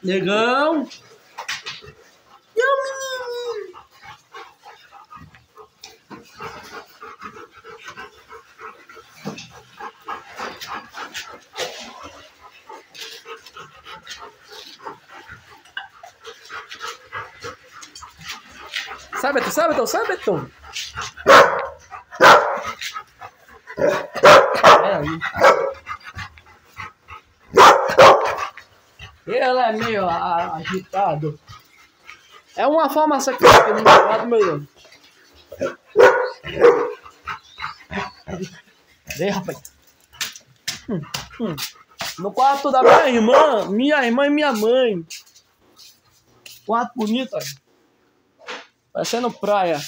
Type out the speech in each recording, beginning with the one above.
Negão. E o menino? Sai, Betão, sai, Betão, sai, Betão. Aí. Ele é meio agitado. É uma forma sexual que ele não pode mesmo. Vem, rapaz. No quarto da minha irmã e minha mãe. Quarto bonito, ó. Parecendo praia.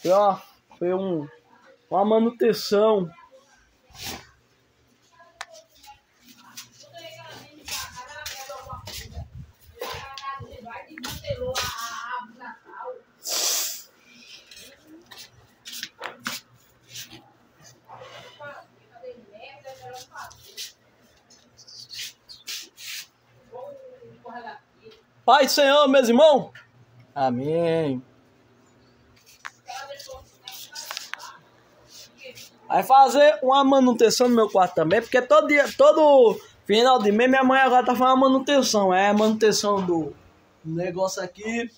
E, ó, foi uma manutenção. Pai do Senhor, meus irmãos. Amém. Vai fazer uma manutenção no meu quarto também, porque todo final de mês minha mãe agora tá fazendo manutenção. É a manutenção do negócio aqui,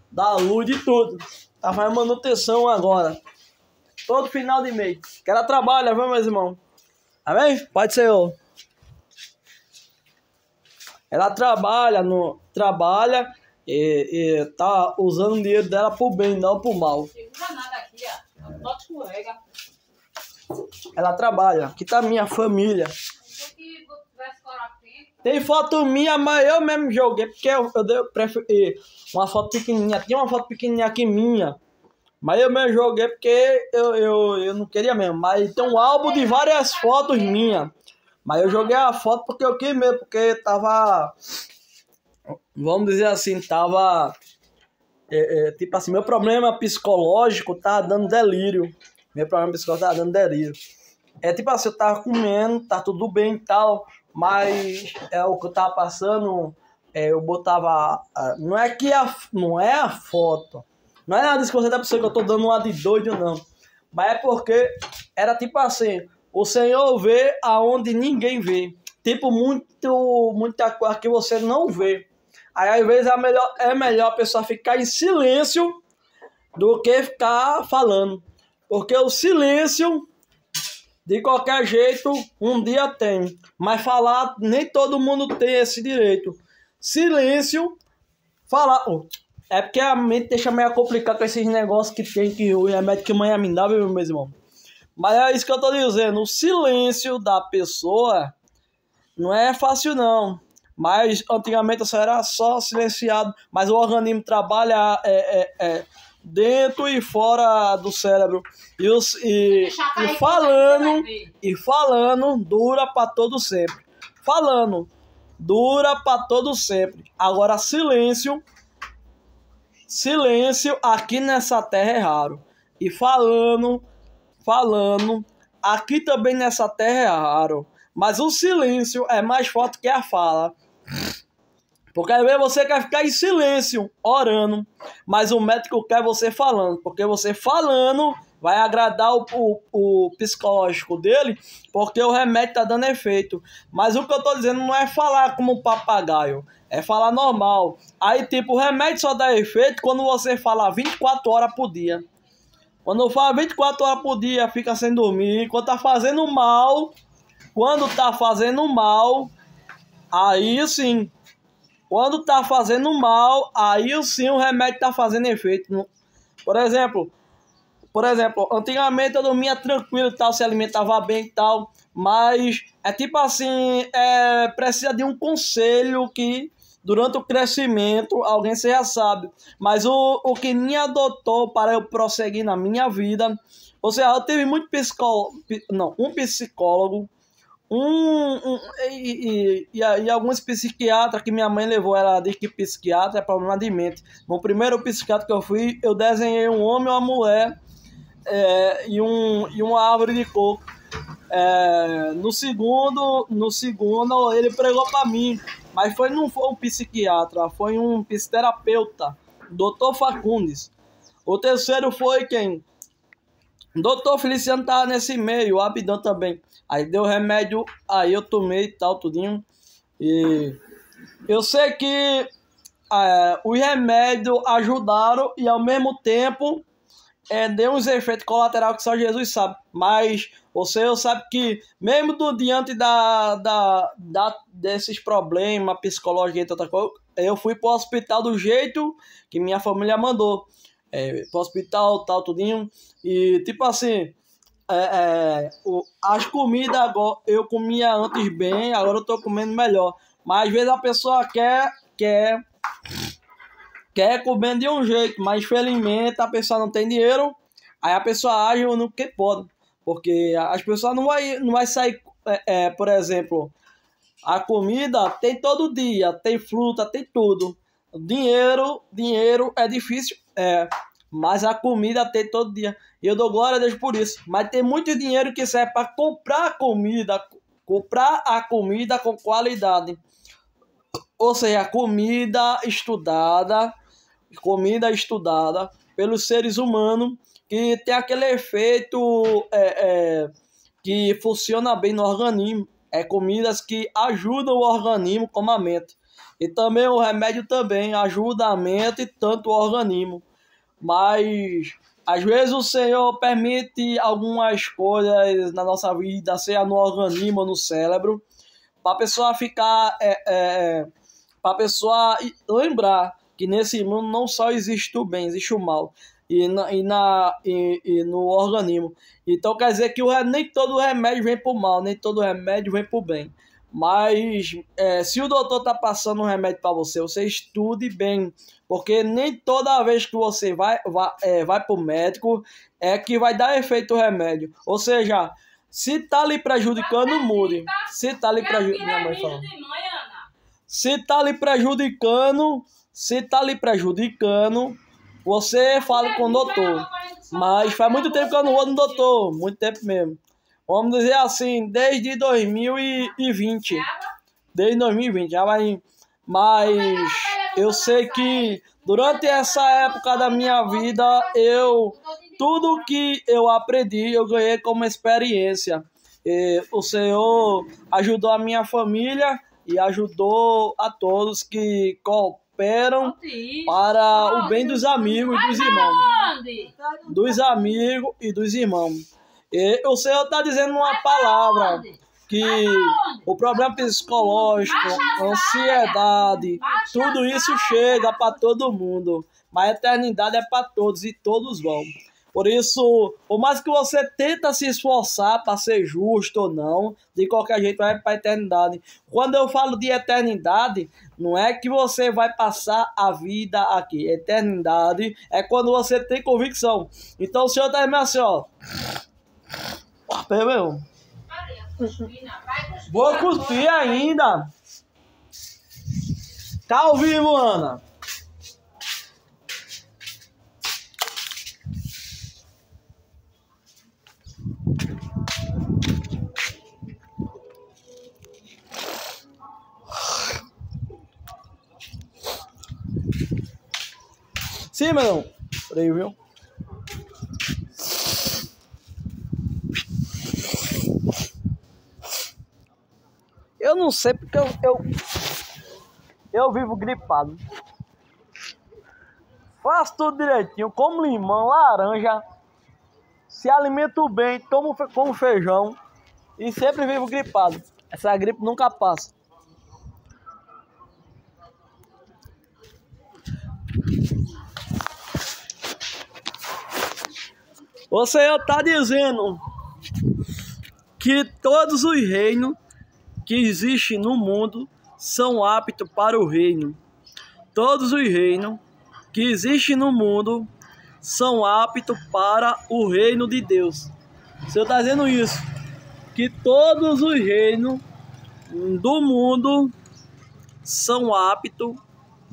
da luz, de tudo. Tá fazendo manutenção agora. Todo final de mês. Que ela trabalha, viu, meus irmãos? Amém? Pai do Senhor. Ela trabalha e tá usando o dinheiro dela pro bem, não pro mal. Ela trabalha. Aqui tá minha família. Tem foto minha, mas eu mesmo joguei, porque eu preferi uma foto pequenininha. Tinha uma foto pequenininha aqui minha, mas eu mesmo joguei porque eu não queria mesmo. Mas tem um álbum de várias fotos minhas. Mas eu joguei a foto porque eu quis mesmo, porque tava, vamos dizer assim, tava, tipo assim, meu problema psicológico tá dando delírio. Meu problema psicológico tá dando delírio. É tipo assim, eu tava comendo, tá tudo bem e tal, mas o que eu tava passando, eu botava, não é a foto, não é nada disso que você tá pensando que eu tô dando uma de doido, não. Mas é porque era tipo assim, o Senhor vê aonde ninguém vê. Tipo, muita coisa que você não vê. Aí, às vezes, é melhor a pessoa ficar em silêncio do que ficar falando. Porque o silêncio, de qualquer jeito, um dia tem. Mas falar, nem todo mundo tem esse direito. Silêncio, falar... É porque a mente deixa meio complicado com esses negócios que tem, que o remédio que mãe me dá, meu irmão. Mas é isso que eu tô dizendo, o silêncio da pessoa não é fácil não. Mas antigamente eu era só silenciado, mas o organismo trabalha dentro e fora do cérebro. E falando dura para todo sempre. Falando dura para todo sempre. Agora silêncio aqui nessa terra é raro. E falando, aqui também nessa terra é raro. Mas o silêncio é mais forte que a fala. Porque às vezes você quer ficar em silêncio, orando, mas o médico quer você falando. Porque você falando vai agradar o psicológico dele, porque o remédio tá dando efeito. Mas o que eu tô dizendo não é falar como um papagaio, é falar normal. Aí tipo, o remédio só dá efeito quando você fala 24 horas por dia. Quando fala 24 horas por dia, fica sem dormir. Quando tá fazendo mal, aí sim. Quando tá fazendo mal, aí sim o remédio tá fazendo efeito. Por exemplo, antigamente eu dormia tranquilo e tal, se alimentava bem e tal. Mas é tipo assim, precisa de um conselho que durante o crescimento alguém seja sábio. Mas o que me adotou para eu prosseguir na minha vida, ou seja, eu tive muito um psicólogo, E alguns psiquiatras que minha mãe levou ela de que psiquiatra é problema de mente. No primeiro psiquiatra que eu fui, eu desenhei um homem e uma mulher e uma árvore de coco. No segundo ele pregou para mim, mas não foi um psiquiatra, foi um psicoterapeuta, Dr. Facundes. O terceiro foi quem? Doutor Feliciano tava nesse meio, o Abidão também. Aí deu remédio, aí eu tomei e tal, tudinho. E eu sei que os remédios ajudaram e ao mesmo tempo deu uns efeitos colaterais que só Jesus sabe. Mas eu sabe que mesmo diante desses problemas psicológicos e tanta coisa, eu fui pro hospital do jeito que minha família mandou. Pro hospital, tal, tudinho. E tipo assim, as comidas agora eu comia antes bem, agora eu tô comendo melhor. Mas às vezes a pessoa quer comer de um jeito, mas infelizmente a pessoa não tem dinheiro, aí a pessoa age no que pode. Porque as pessoas não vai sair, por exemplo, a comida tem todo dia, tem fruta, tem tudo. Dinheiro é difícil, mas a comida tem todo dia. E eu dou glória a Deus por isso. Mas tem muito dinheiro que serve para comprar a comida com qualidade. Ou seja, comida estudada pelos seres humanos, que tem aquele efeito que funciona bem no organismo. Comidas que ajudam o organismo como a mente. E também o remédio também ajuda a mente e tanto o organismo. Mas às vezes o Senhor permite algumas coisas na nossa vida, seja no organismo ou no cérebro, para a pessoa ficar, para a pessoa lembrar que nesse mundo não só existe o bem, existe o mal e no organismo. Então quer dizer que nem todo remédio vem para o mal, nem todo remédio vem para o bem. Mas se o doutor está passando um remédio para você estude bem, porque nem toda vez que você vai para o médico que vai dar efeito o remédio. Ou seja, se está lhe prejudicando, mude. Se está lhe prejudicando, minha mãe falando. Se está lhe prejudicando, você fala com o doutor. Mas faz muito tempo que eu não vou no doutor, muito tempo mesmo. Vamos dizer assim, desde 2020. Desde 2020, já vai. Mas eu sei que durante essa época da minha vida, tudo que eu aprendi, eu ganhei como experiência. O Senhor ajudou a minha família e ajudou a todos que cooperam para o bem dos amigos e dos irmãos. Dos amigos e dos irmãos. E o Senhor está dizendo uma palavra, que o problema psicológico, ansiedade, tudo isso chega para todo mundo, mas a eternidade é para todos e todos vão. Por isso, por mais que você tenta se esforçar para ser justo ou não, de qualquer jeito vai para a eternidade. Quando eu falo de eternidade, não é que você vai passar a vida aqui. Eternidade é quando você tem convicção. Então o Senhor está dizendo assim, ó. Pera, vou cuspir ainda. Tá ao vivo, Ana. Sim, meu irmão. Peraí, viu? Eu não sei porque eu vivo gripado. Faço tudo direitinho, como limão, laranja, se alimento bem, como feijão e sempre vivo gripado. Essa gripe nunca passa. O Senhor está dizendo que todos os reinos que existem no mundo são aptos para o reino. Todos os reinos que existem no mundo são aptos para o reino de Deus. O Senhor está dizendo isso. que todos os reinos do mundo são aptos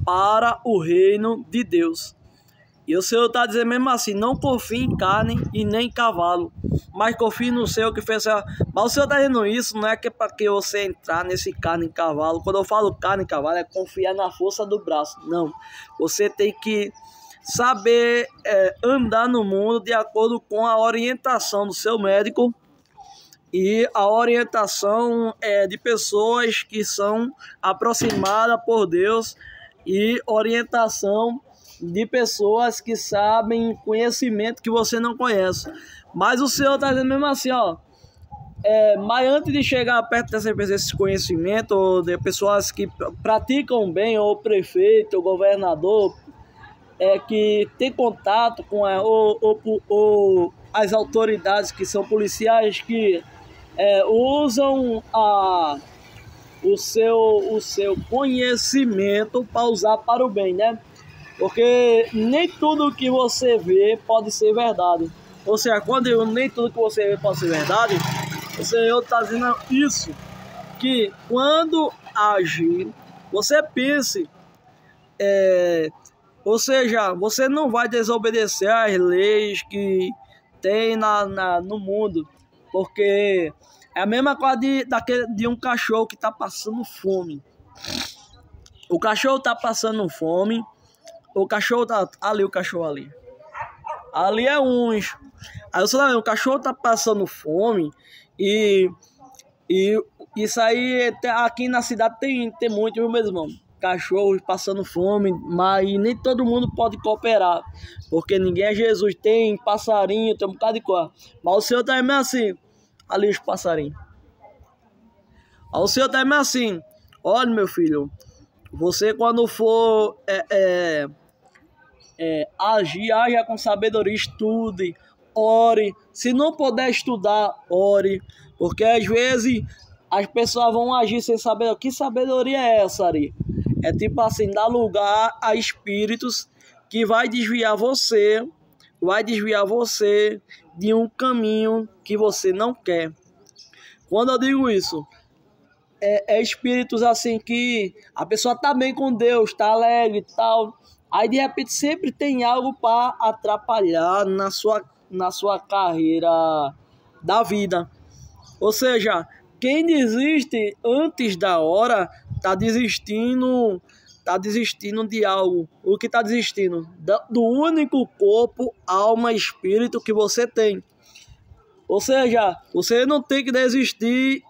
para o reino de Deus. E o Senhor está dizendo mesmo assim, não confie em carne e nem em cavalo, mas confie no Senhor que fez. Mas o Senhor está dizendo isso, não é que é para que você entrar nesse carne e cavalo. Quando eu falo carne e cavalo, é confiar na força do braço. Não, você tem que saber andar no mundo de acordo com a orientação do seu médico e a orientação de pessoas que são aproximadas por Deus e orientação de pessoas que sabem conhecimento que você não conhece. Mas o Senhor está dizendo mesmo assim, ó. Mas antes de chegar perto desse conhecimento, de pessoas que praticam bem, ou prefeito, ou governador, que tem contato com ou as autoridades que são policiais que usam o seu conhecimento para usar para o bem, né? Porque nem tudo que você vê pode ser verdade. Ou seja, quando nem tudo que você vê pode ser verdade, o Senhor está dizendo isso, que quando agir, você pense, ou seja, você não vai desobedecer às leis que tem no mundo, porque é a mesma coisa de um cachorro que está passando fome. O cachorro está passando fome. O cachorro tá ali, o cachorro ali. Ali é uns. Aí você tá vendo, o cachorro tá passando fome e isso aí aqui na cidade tem muito, viu, meu irmão? Cachorros passando fome, mas nem todo mundo pode cooperar, porque ninguém é Jesus. Tem passarinho, tem um bocado de coisa. Mas o Senhor tá mesmo assim, ali os passarinhos. Aí o Senhor tá mesmo assim, olha, meu filho, você quando for haja com sabedoria, estude, ore. Se não puder estudar, ore, porque às vezes as pessoas vão agir sem saber. Que sabedoria é essa, Ari? É tipo assim, dar lugar a espíritos que vai desviar você de um caminho que você não quer. Quando eu digo isso, espíritos assim que a pessoa tá bem com Deus, tá alegre e tal, aí de repente sempre tem algo para atrapalhar na sua carreira da vida. Ou seja, quem desiste antes da hora tá desistindo de algo. O que tá desistindo? Do único corpo, alma e espírito que você tem. Ou seja, você não tem que desistir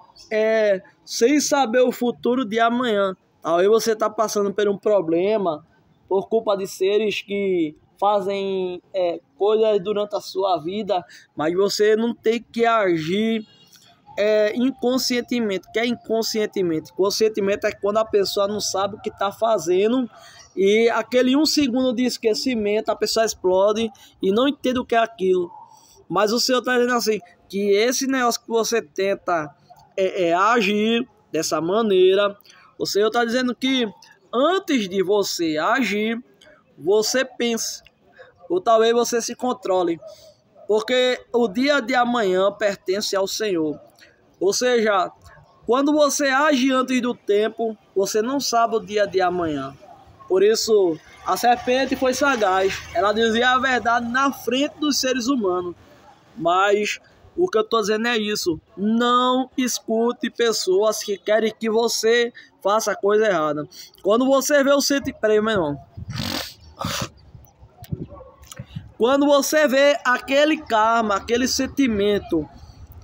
sem saber o futuro de amanhã. Aí você está passando por um problema por culpa de seres que fazem coisas durante a sua vida, mas você não tem que agir inconscientemente. Que é inconscientemente? Conscientemente é quando a pessoa não sabe o que está fazendo e aquele 1 segundo de esquecimento a pessoa explode e não entende o que é aquilo. Mas o Senhor está dizendo assim, que esse negócio que você tenta agir dessa maneira, o Senhor está dizendo que antes de você agir, você pense, ou talvez você se controle, porque o dia de amanhã pertence ao Senhor. Ou seja, quando você age antes do tempo, você não sabe o dia de amanhã. Por isso, a serpente foi sagaz, ela dizia a verdade na frente dos seres humanos. Mas o que eu estou dizendo é isso, não escute pessoas que querem que você faça a coisa errada. Quando você vê o sentimento... Peraí, meu irmão. Quando você vê aquele karma, aquele sentimento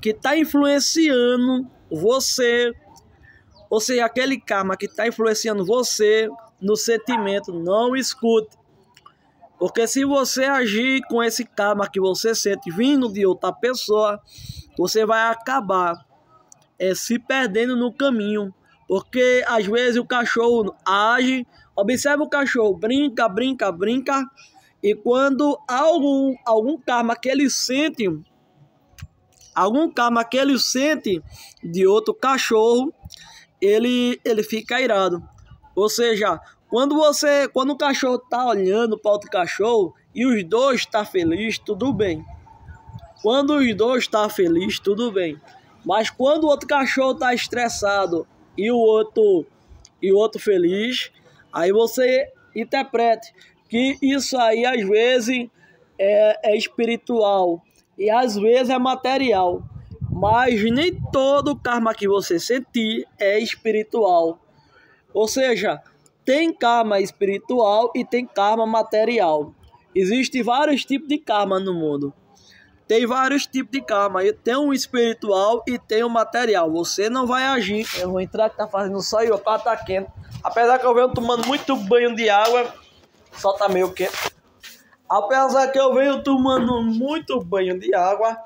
que está influenciando você, ou seja, aquele karma que está influenciando você no sentimento, não escute. Porque se você agir com esse karma que você sente vindo de outra pessoa, você vai acabar se perdendo no caminho. Porque às vezes o cachorro age, observa o cachorro, brinca, e quando algum karma que ele sente, de outro cachorro, ele fica irado. Ou seja, quando o cachorro tá olhando para outro cachorro e os dois tá felizes, tudo bem. Quando os dois tá felizes, tudo bem. Mas quando o outro cachorro tá estressado e o outro feliz, aí você interprete que isso aí às vezes é espiritual e às vezes é material. Mas nem todo karma que você sentir é espiritual. Ou seja, tem karma espiritual e tem karma material. Existem vários tipos de karma no mundo. Tem vários tipos de karma. Tem um espiritual e tem um material. Você não vai agir. Eu vou entrar que tá fazendo sol e o pá tá quente. Apesar que eu venho tomando muito banho de água, só tá meio quente. Apesar que eu venho tomando muito banho de água,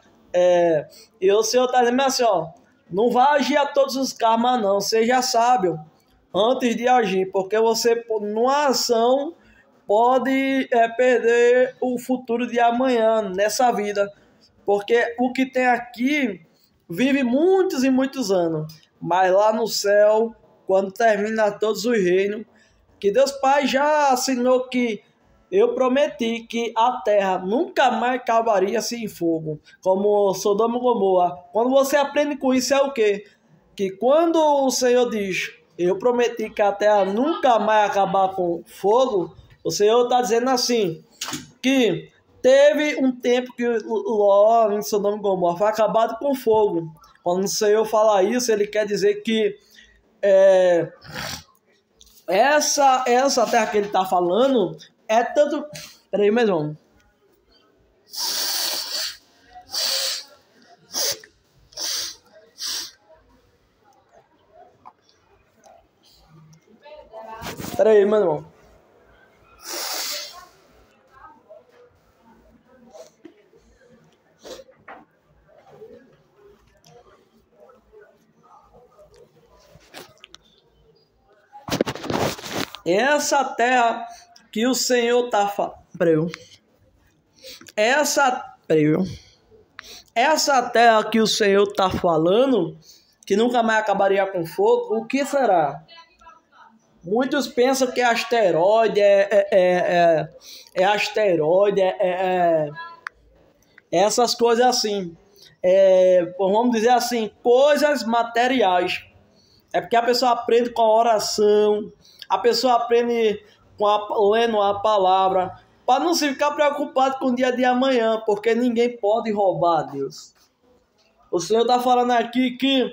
e o Senhor tá dizendo assim, ó, não vai agir a todos os karmas não, seja sábio antes de agir, porque você, numa ação, pode perder o futuro de amanhã, nessa vida, porque o que tem aqui vive muitos e muitos anos, mas lá no céu, quando termina todos os reinos, que Deus Pai já assinou que eu prometi que a terra nunca mais acabaria-se em fogo, como Sodoma e Gomorra. Quando você aprende com isso é o quê? Que quando o Senhor diz, eu prometi que a terra nunca mais acabar com fogo, o Senhor está dizendo assim, que teve um tempo que Ló em Sodoma e Gomorra foi acabado com fogo. Quando o Senhor fala isso, ele quer dizer que essa terra que ele está falando é tanto... Peraí, mesmo. Peraí, meu irmão. Essa terra que o Senhor tá falando. Essa terra que o Senhor tá falando, que nunca mais acabaria com fogo, o que será? Muitos pensam que é asteroide, essas coisas assim. Vamos dizer assim, coisas materiais. É porque a pessoa aprende com a oração, a pessoa aprende lendo a palavra, para não se ficar preocupado com o dia de amanhã, porque ninguém pode roubar a Deus. O Senhor está falando aqui que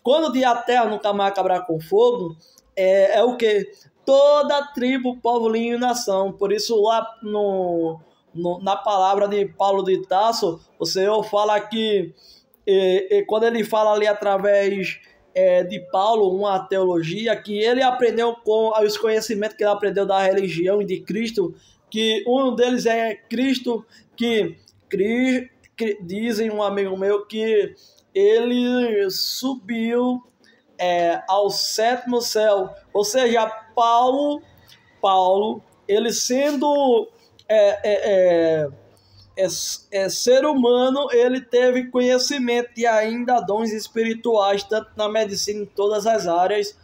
quando o dia da terra nunca mais acabará com fogo, é o que? Toda tribo, povo, língua e nação. Por isso lá na palavra de Paulo de Tarso, o Senhor fala que quando ele fala ali através de Paulo, uma teologia, que ele aprendeu com os conhecimentos que ele aprendeu da religião e de Cristo, que um deles é Cristo, que dizem um amigo meu que ele subiu ao sétimo céu, ou seja, Paulo, ele sendo ser humano, ele teve conhecimento e ainda dons espirituais, tanto na medicina, em todas as áreas,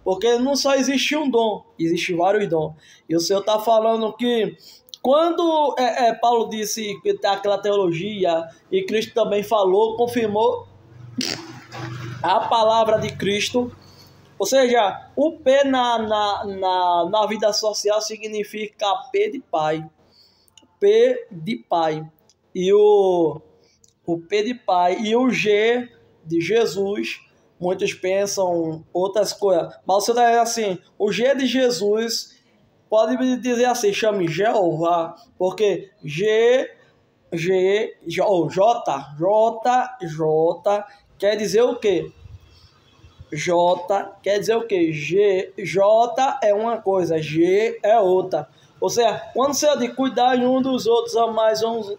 porque não só existe um dom, existe vários dons. E o Senhor está falando que quando Paulo disse que tem aquela teologia, e Cristo também falou, confirmou a palavra de Cristo, ou seja, o P na vida social significa P de pai. P de pai e o P de pai e o G de Jesus, muitos pensam outras coisas, mas você tá assim, o G de Jesus pode dizer assim, chame Jeová, porque J quer dizer o quê? J quer dizer o quê? J é uma coisa, G é outra. Ou seja, quando você diz cuidar um dos outros, amar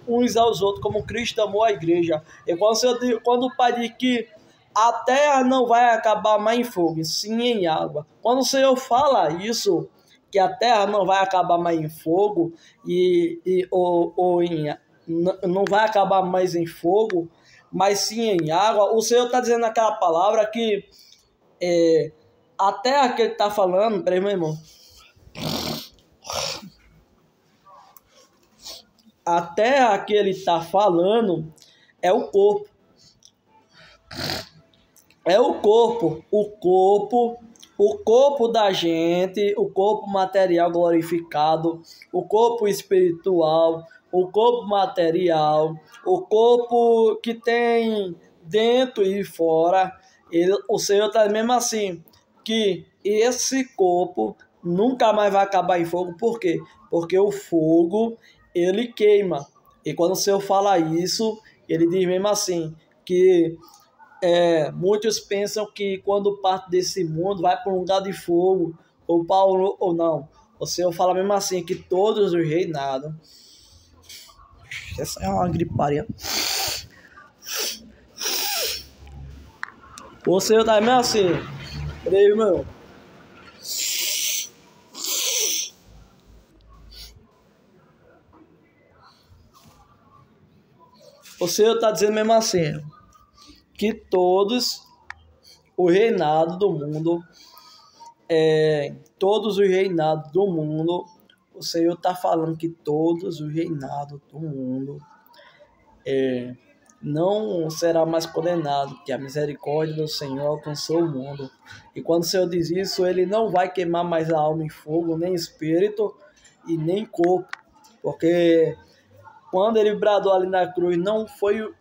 uns aos outros, como Cristo amou a igreja. E quando o Pai diz que a terra não vai acabar mais em fogo, sim em água. Quando o Senhor fala isso, que a terra não vai acabar mais em fogo, não vai acabar mais em fogo, mas sim em água, o Senhor está dizendo naquela palavra que a terra que ele está falando, peraí, meu irmão. A terra que ele está falando é o corpo. é o corpo da gente, o corpo material glorificado, o corpo espiritual, o corpo material, o corpo que tem dentro e fora. O Senhor está mesmo assim, que esse corpo nunca mais vai acabar em fogo. Por quê? Porque o fogo, ele queima. E quando o Senhor fala isso, ele diz mesmo assim, que muitos pensam que quando parte desse mundo vai para um lugar de fogo, ou não. O Senhor fala mesmo assim, que todos os reinados... Essa é uma griparia. O Senhor tá mesmo assim. Peraí, meu. O Senhor tá dizendo mesmo assim, que todos o reinado do mundo, o Senhor tá falando que todos os reinados do mundo não será mais condenado, que a misericórdia do Senhor alcançou o mundo. E quando o Senhor diz isso, ele não vai queimar mais a alma em fogo, nem espírito e nem corpo, porque quando ele bradou ali na cruz, não foi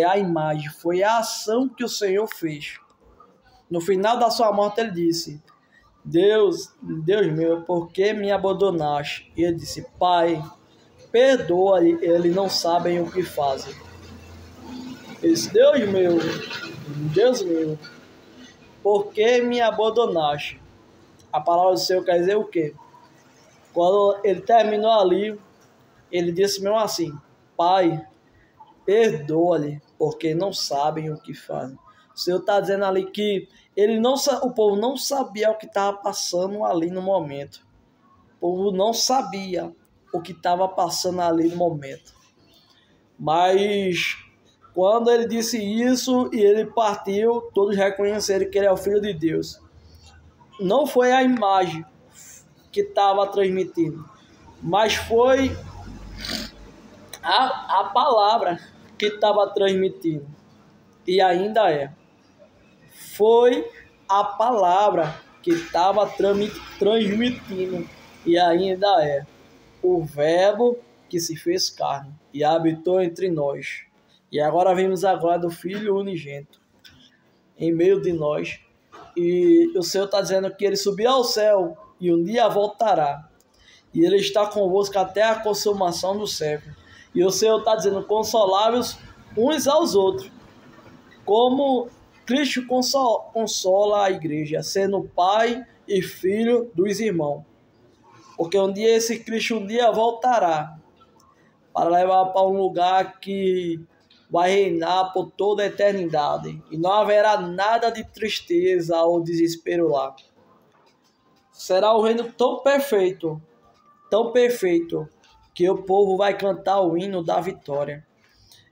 a imagem, foi a ação que o Senhor fez. No final da sua morte ele disse: Deus meu, por que me abandonaste? E ele disse: Pai, perdoa, eles não sabem o que fazem. Ele disse: Deus meu, por que me abandonaste? A palavra do Senhor quer dizer o quê? Quando ele terminou ali, ele disse mesmo assim: Pai, perdoa-lhe, porque não sabem o que fazem. O Senhor está dizendo ali que o povo não sabia o que estava passando ali no momento. O povo não sabia o que estava passando ali no momento. Mas quando ele disse isso e ele partiu, todos reconheceram que ele é o Filho de Deus. Não foi a imagem que estava transmitindo, mas foi a palavra que estava transmitindo. E ainda é. Foi a palavra que estava transmitindo. E ainda é. O Verbo que se fez carne e habitou entre nós. E agora vemos do Filho unigênito em meio de nós. E o Senhor está dizendo que ele subiu ao céu e um dia voltará. E ele está convosco até a consumação do século. E o Senhor está dizendo: consoláveis uns aos outros, como Cristo consola a igreja, sendo pai e filho dos irmãos. Porque esse Cristo voltará para levar para um lugar que vai reinar por toda a eternidade. E não haverá nada de tristeza ou desespero lá. Será um reino tão perfeito, que o povo vai cantar o hino da vitória.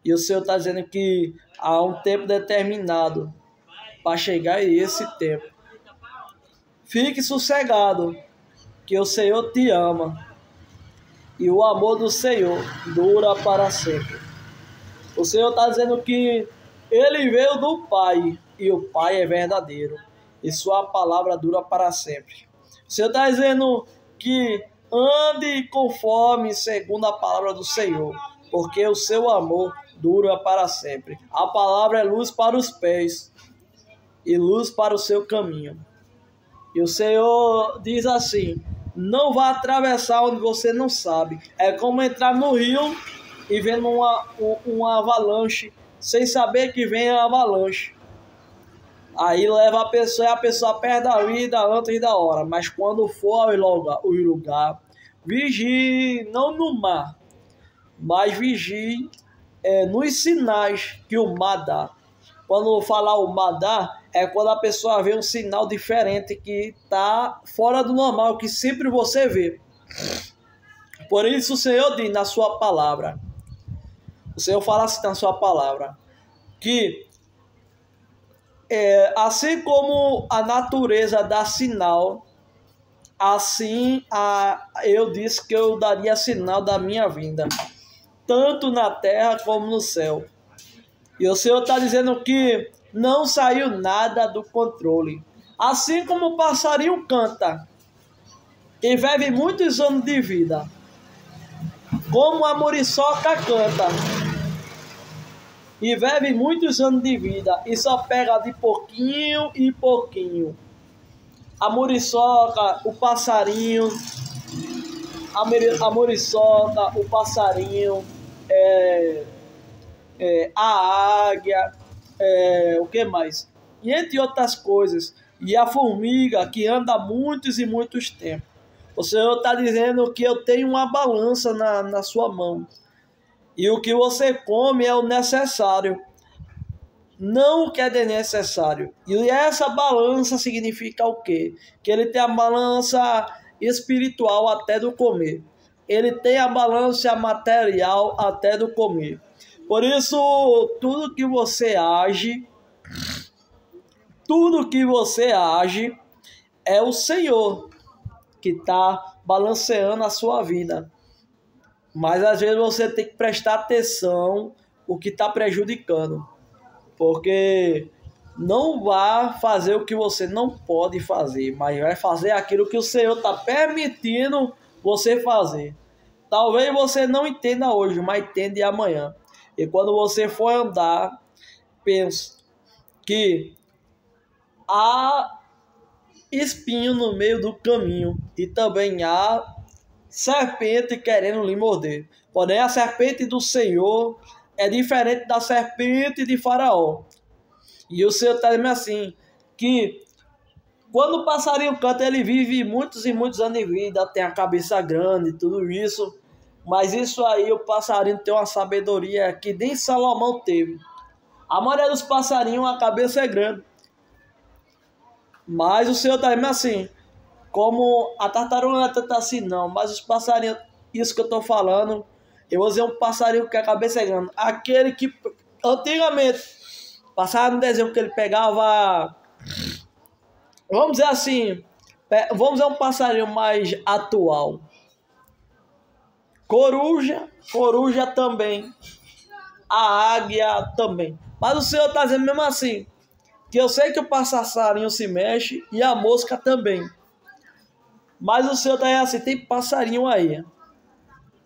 E o Senhor está dizendo que há um tempo determinado para chegar esse tempo. Fique sossegado, que o Senhor te ama. E o amor do Senhor dura para sempre. O Senhor está dizendo que ele veio do Pai, e o Pai é verdadeiro. E sua palavra dura para sempre. O Senhor está dizendo que ande conforme segundo a palavra do Senhor, porque o seu amor dura para sempre. A palavra é luz para os pés e luz para o seu caminho. E o Senhor diz assim: não vá atravessar onde você não sabe. É como entrar no rio e vendo uma avalanche sem saber que vem a avalanche. Aí leva a pessoa e a pessoa perde a vida antes da hora. Mas quando for ao lugar, vigie não no mar, mas vigie nos sinais que o mar dá. Quando falar o mar dá, é quando a pessoa vê um sinal diferente que está fora do normal, que sempre você vê. Por isso o Senhor diz na sua palavra, o Senhor fala assim na sua palavra, que assim como a natureza dá sinal, assim eu disse que eu daria sinal da minha vinda, tanto na terra como no céu. E o Senhor está dizendo que não saiu nada do controle. Assim como o passarinho canta e vive muitos anos de vida, como a muriçoca canta e vive muitos anos de vida e só pega de pouquinho em pouquinho. A muriçoca, o passarinho, a muriçoca, o passarinho, a águia, o que mais? E entre outras coisas. E a formiga que anda muitos e muitos tempos. O Senhor está dizendo que eu tenho uma balança na sua mão. E o que você come é o necessário, não o que é desnecessário. E essa balança significa o quê? Que ele tem a balança espiritual até do comer. Ele tem a balança material até do comer. Por isso, tudo que você age é o Senhor que está balanceando a sua vida. Mas às vezes você tem que prestar atenção o que está prejudicando. Porque não vá fazer o que você não pode fazer, mas vai fazer aquilo que o Senhor está permitindo você fazer. Talvez você não entenda hoje, mas entende amanhã. E quando você for andar, pense que há espinho no meio do caminho e também há serpente querendo lhe morder. Porém, a serpente do Senhor é diferente da serpente de Faraó. E o Senhor está dizendo assim, que quando o passarinho canta, ele vive muitos e muitos anos de vida, tem a cabeça grande, tudo isso. Mas isso aí, o passarinho tem uma sabedoria que nem Salomão teve. A maioria dos passarinhos, a cabeça é grande. Mas o Senhor está dizendo assim, como a tartaruga não é tanto assim não, mas os passarinhos, isso que eu estou falando, eu vou dizer um passarinho que a cabeça é grande. Aquele que antigamente passava no desenho que ele pegava, vamos dizer assim, vamos dizer um passarinho mais atual. Coruja também, a águia também. Mas o Senhor está dizendo mesmo assim, que eu sei que o passarinho se mexe e a mosca também. Mas o Senhor está dizendo assim, tem passarinho aí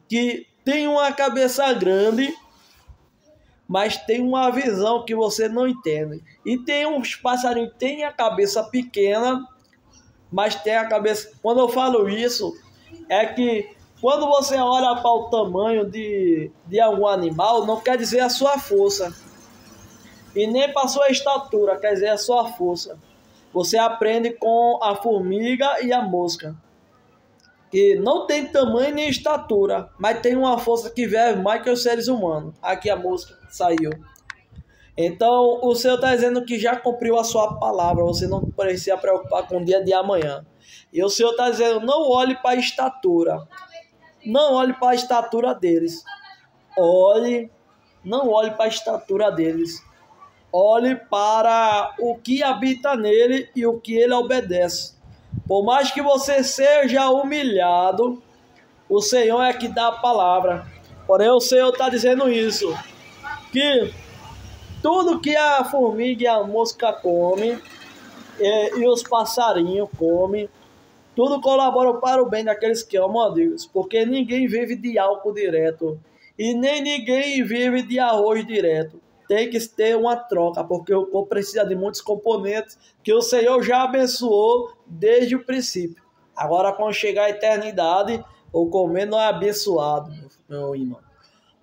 que tem uma cabeça grande, mas tem uma visão que você não entende. E tem uns passarinhos que tem a cabeça pequena, mas tem a cabeça... Quando eu falo isso, é que quando você olha para o tamanho de algum animal, não quer dizer a sua força. E nem para a sua estatura, quer dizer a sua força. Você aprende com a formiga e a mosca, que não tem tamanho nem estatura, mas tem uma força que vive mais que os seres humanos. Aqui a mosca saiu. Então o Senhor está dizendo que já cumpriu a sua palavra, você não precisa preocupar com o dia de amanhã. E o Senhor está dizendo, não olhe para a estatura, não olhe para a estatura deles, não olhe para a estatura deles, olhe para o que habita nele e o que ele obedece. Por mais que você seja humilhado, o Senhor é que dá a palavra. Porém, o Senhor está dizendo isso, que tudo que a formiga e a mosca comem, e os passarinhos comem, tudo colabora para o bem daqueles que amam a Deus. Porque ninguém vive de álcool direto, e nem ninguém vive de arroz direto. Tem que ter uma troca, porque o corpo precisa de muitos componentes que o Senhor já abençoou desde o princípio. Agora, quando chegar a eternidade, o comer não é abençoado, meu irmão.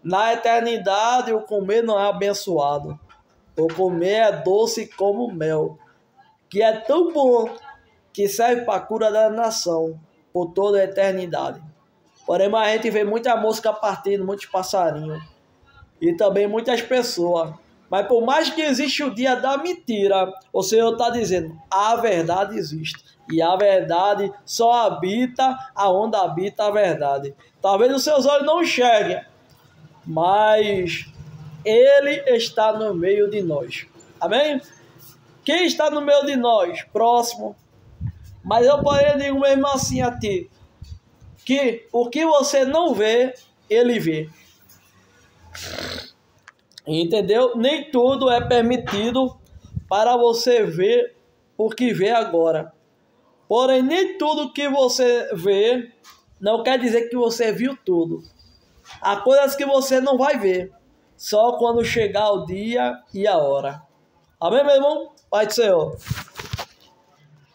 Na eternidade, o comer não é abençoado. O comer é doce como mel, que é tão bom que serve para a cura da nação por toda a eternidade. Porém, a gente vê muita mosca partindo, muitos passarinhos. E também muitas pessoas. Mas por mais que exista o dia da mentira, o Senhor está dizendo, a verdade existe. E a verdade só habita aonde habita a verdade. Talvez os seus olhos não enxerguem, mas Ele está no meio de nós. Amém? Quem está no meio de nós? Próximo. Mas eu porém digo mesmo assim a ti, que o que você não vê, Ele vê. Entendeu? Nem tudo é permitido para você ver o que vê agora. Porém, nem tudo que você vê não quer dizer que você viu tudo. Há coisas que você não vai ver, só quando chegar o dia e a hora. Amém, meu irmão? Pai do Senhor.